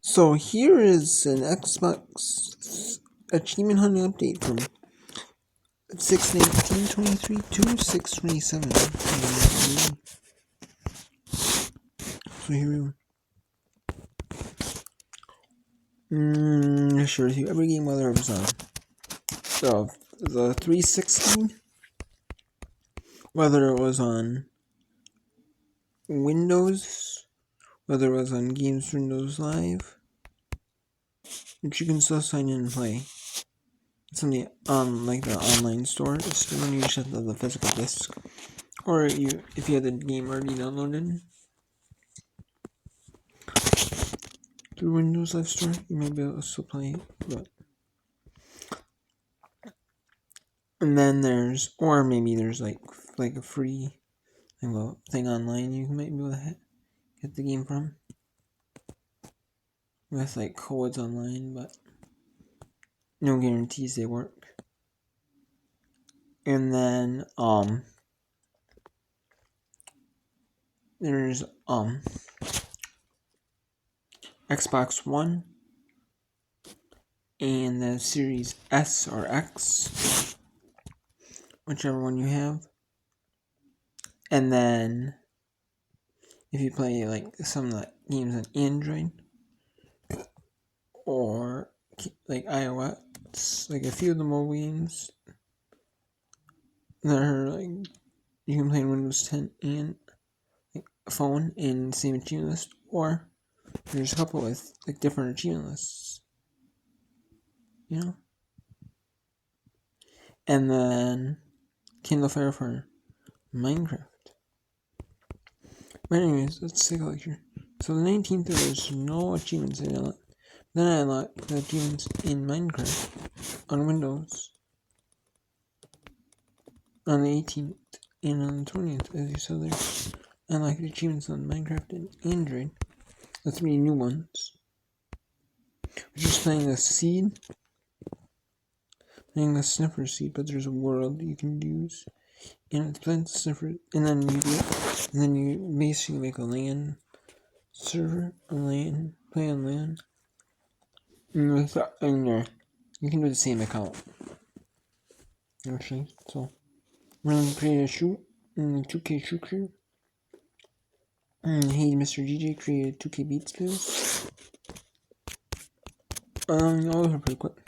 So here is an Xbox achievement hunting update from 6/19/23 to 6/27. So here we go. Sure, every game whether it was on the 360, whether it was on Windows, whether it was on Games Windows Live, which you can still sign in and play. It's on the the online store. It's still when you just have the physical disc, or if you had the game already downloaded through Windows Live Store, you may be able to still play it. And then there's like a free thing online you might be able to get the game from with like codes online, but no guarantees they work. And then there's Xbox One and the Series S or X, whichever one you have. And then if you play like some of the games on Android or like iOS, like a few of the mobile games that are like you can play on Windows 10 and phone in the same achievement list, or there's a couple with like different achievement lists, and then Kindle Fire for Minecraft. But anyways, let's take a look here. So the 19th there's no achievements in it. Then I unlocked the achievements in Minecraft on Windows on the 18th and on the 20th, as you saw there. I unlocked the achievements on Minecraft and Android, the 3 new ones. We're just playing the seed, playing the sniffer seed, but there's a world you can use, and it's playing the sniffer, and then you basically make a LAN server, play on LAN, and you can do the same account. Actually, so we're gonna create a shoot, 2K shoot crew. Hey, Mr. GJ created 2K Beats Skills. All are pretty quick.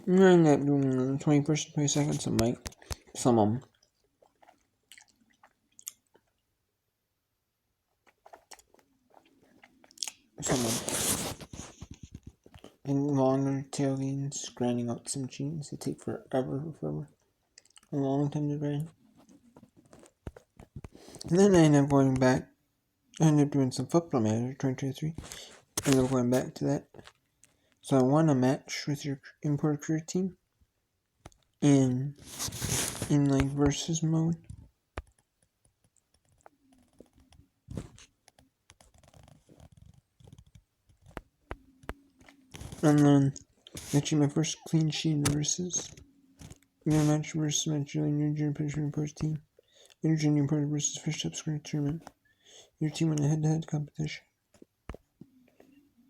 I'm gonna end up doing 21st and 22nd, some and longer tail games, grinding out some genes that take forever. A long time to grind. And then I ended up going back. I ended up doing some Football Manager 2023. I ended up going back to that. So I won a match with your import career team in like versus mode. And then actually my first clean sheet in versus. Match versus match your junior pitcher import team. Your junior import versus Fish Up Square tournament. Your team won a head-to-head competition.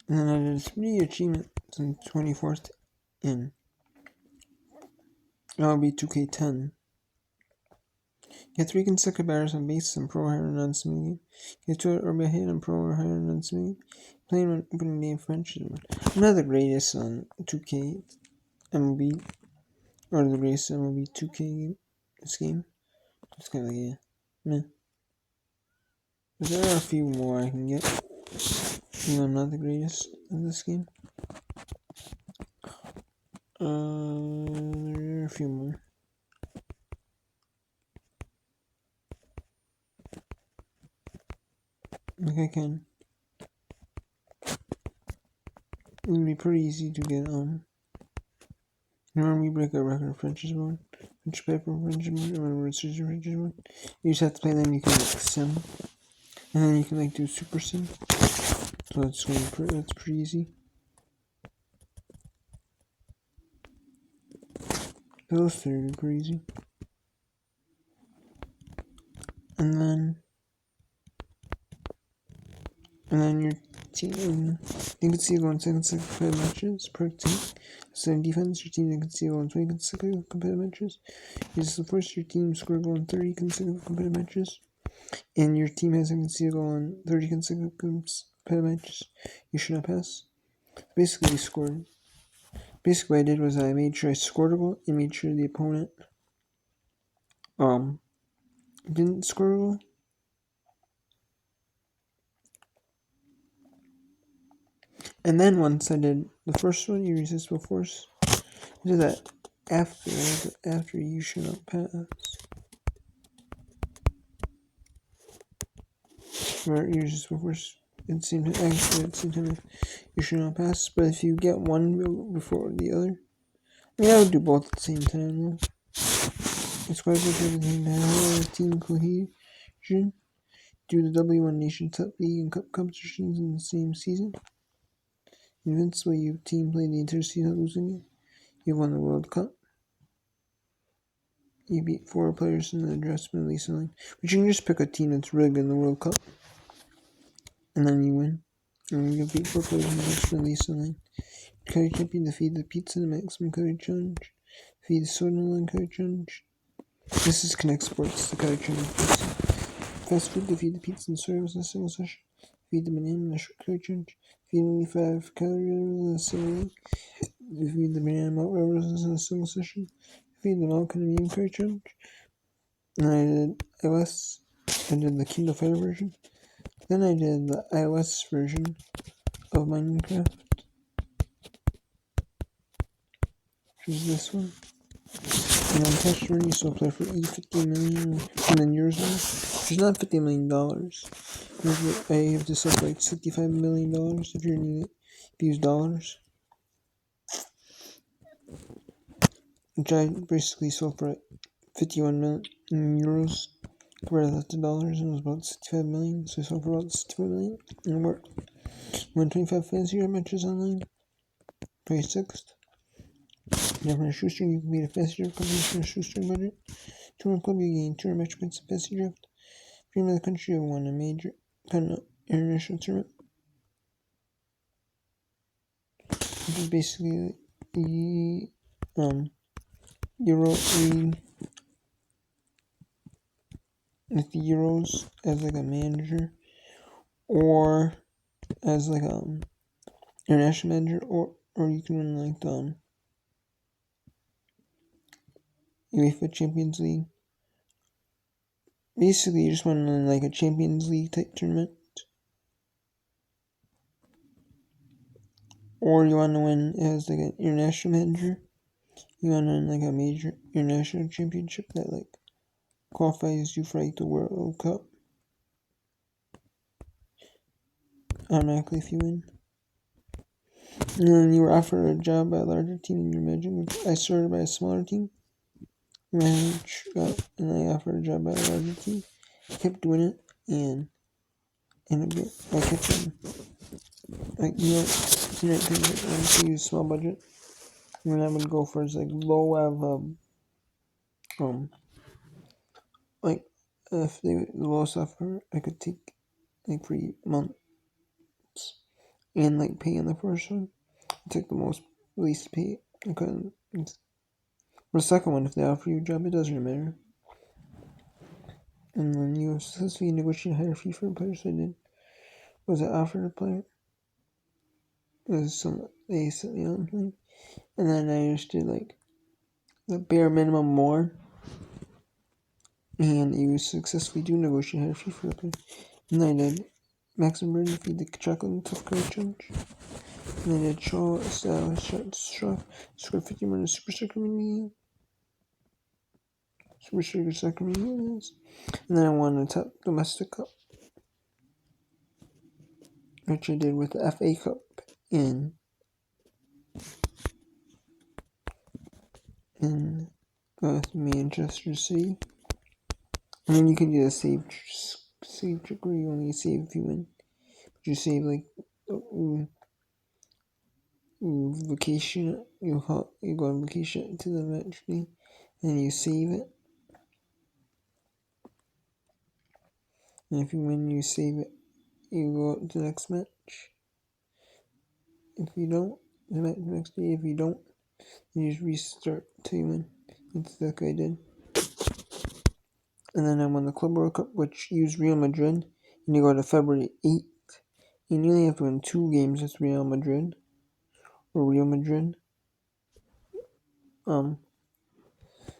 And then I did 3 achievements on 24th in LB 2K10. Get 3 consecutive batters on base and pro higher non-simulated. Get 2 or hit on pro or higher non-simulated. Playing on opening day French. I'm not the greatest on 2K MLB or the greatest MLB 2K this game. It's kind of like meh. But there are a few more I can get. I'm not the greatest in this game. There are a few more. Like I can. It would be pretty easy to get Normally break a record French's mode. French paper French's mode, or French's mode. You just have to play them, you can sim. And then you can do super sim. So that's pretty easy. Those 3 are pretty easy. And then And then your team, you can see you go on 2 consecutive matches per team. So in defense, your team can see you go on 20 consecutive competitive matches. This is the first your team scored go on 30 consecutive competitive matches. And your team has a consecutive go on 30 consecutive competitive matches. You should not pass. Basically, you scored. Basically, what I did was I made sure I scored a goal and made sure the opponent didn't score a goal. And then once I did the first one, irresistible force, I did that after you should not pass. Or irresistible force. It seemed you should not pass. But if you get one before the other, I mean, I would do both at the same time though. It's quite good for everything to have team cohesion. Do the W1 Nations Cup League and Cup competitions in the same season. Invincible, your team played the entire season losing it. You won the World Cup. You beat 4 players in the adjustment release line. But you can just pick a team that's rigged in the World Cup. And then you win. And you beat 4 players in the adjustment release line. Curry champion defeat the pizza in the maximum curry challenge. Defeat the soda line curry challenge. This is Connect Sports, the curry challenge. Fast food defeat the pizza and soda in a single session. Defeat the banana in a short curry challenge. Defeat only 5 calories in a single. Defeat the banana malt roses in a single session. Defeat the milk and medium curry challenge. And I did iOS. I did the Kindle Fire version. Then I did the iOS version of Minecraft, which is this one. And on Cash Run, you still play for $50 million, and then yours which is not $50 million. I have to sell for like $65 million if you need it. If you use dollars. Which I basically sold for 51 million euros. Converted that to dollars, and it was about 65 million. So I sold for about 65 million, and it worked. Won 25 fantasy matches online. 26th. Now from a shoestring, you can beat a fantasy draft company from a shoestring budget. Tournament club, you gain 200 match points in fantasy draft. If you're in the country, you won a major kind of international tournament. Which is basically the Euro League with the Euros as like a manager, or as like international manager, or you can win like the UEFA Champions League. Basically, you just want to win like a Champions League type tournament, or you want to win as like an international manager. You want to win like a major international championship that like qualifies you for like the World Cup automatically if you win. And then you were offered a job by a larger team than you imagined. I started by a smaller team. And I offered a job by a larger team. I kept doing it, and I kept like things use small budget. And then I would go for like low of like if they the lowest offer I could take like 3 months and like pay in the first one. I took the most least pay. I couldn't. For the second one, if they offer you a job, it doesn't matter. And then you successfully negotiate a higher fee for a player. So I did. Was it offered a player? It was they set me on thing. And then I just did like the bare minimum more. And you successfully do negotiate a higher fee for a player. And then I did maximum burden fee, the chocolate and tough card challenge. And then I did score 50 more in the Super Sticker Mini. Super Sticker Soccer Mini is. And then I won the top domestic cup, which I did with the FA Cup in Manchester City. And then you can do a save trick where you only save if you win. But you save like vacation. You go on vacation to the match day, and you save it. And if you win, you save it you go to the next match. If you don't, the next day, if you don't, then you just restart till you win. That's exactly what I did. And then I won the Club World Cup, which used Real Madrid, and you go to February 8th. You only have to win 2 games with Real Madrid.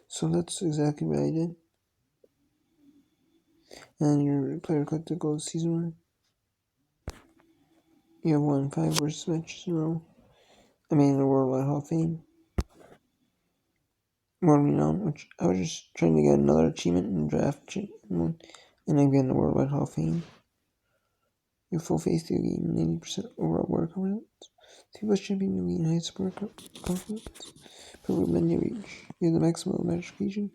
So that's exactly what I did. And your player cut to go season 1. You have won 5 versus matches in a row. I mean, the Worldwide Hall of Fame. World Renown, which I was just trying to get another achievement in draft one, and I'm getting the Worldwide Hall of Fame. Your full face to gain 90% overall work confidence. T-Plus champion to gain high support confidence. Per menu reach. You have the maximum match occasion.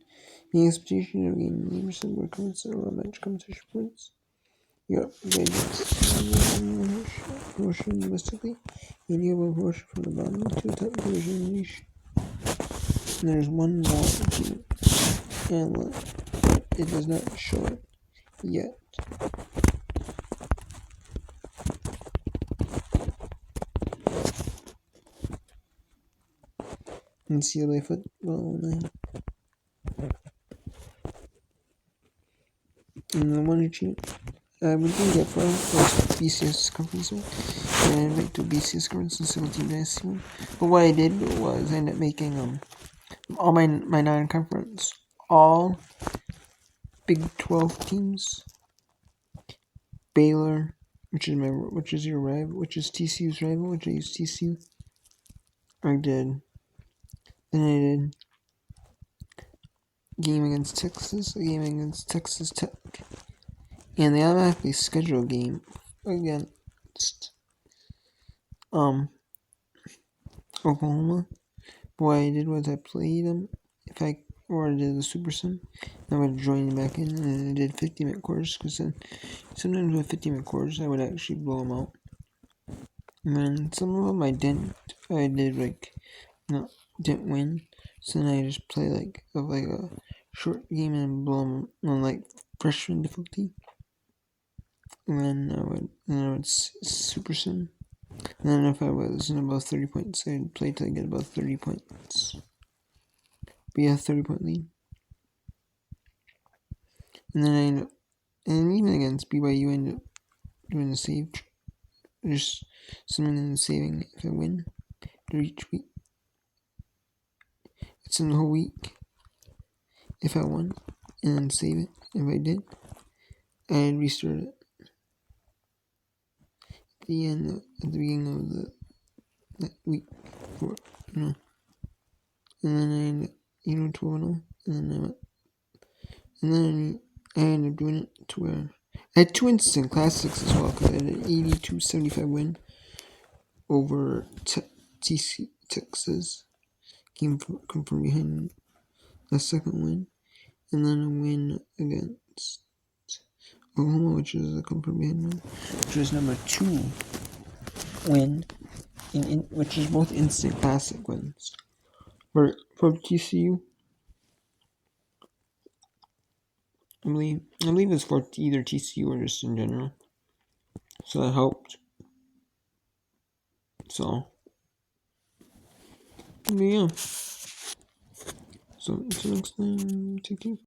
The expectation to gain 90% work confidence overall match competition points. Your promotion domestically, and you have a promotion from the bottom to the top division niche. And there's one more achievement, and it does not show it yet. NCAA football 9. And the one achievement we didn't get for was BCS conference one. And I went to BCS conference in 17 Dynasty 1. But what I did was I ended up making all my non-conference, all Big 12 teams. Baylor, which is your rival, which is TCU's rival, which I used TCU. Then I did game against Texas, a game against Texas Tech, and they automatically schedule a game against Oklahoma. What I did was I played them. If I did the Super Sim, I would join back in, and I did 50-minute quarters, because then sometimes with 50-minute quarters I would actually blow them out. And then some of them I didn't. I did didn't win. So then I just play a short game and blow them on freshman difficulty. And then I would Super Sim. And then if I was in above 30 points, I'd play till I get above 30 points. But yeah, 30-point lead. And then even against BYU, I ended up doing the save. Just swimming and saving if I win. Each week. It's in the whole week. If I won, and then save it. If I did, I'd restart it. At the beginning of that week, and then I ended up 12-0, and then I ended up doing it to where I had 2 instant classics as well, because I had an 82-75 win over TC Texas. Come from behind a second win, and then a win against Oklahoma, which is a come from behind win, which was number 2 win, which is both instant classic wins for TCU. I believe it's for either TCU or just in general. So that helped. So yeah. So until next time, take care.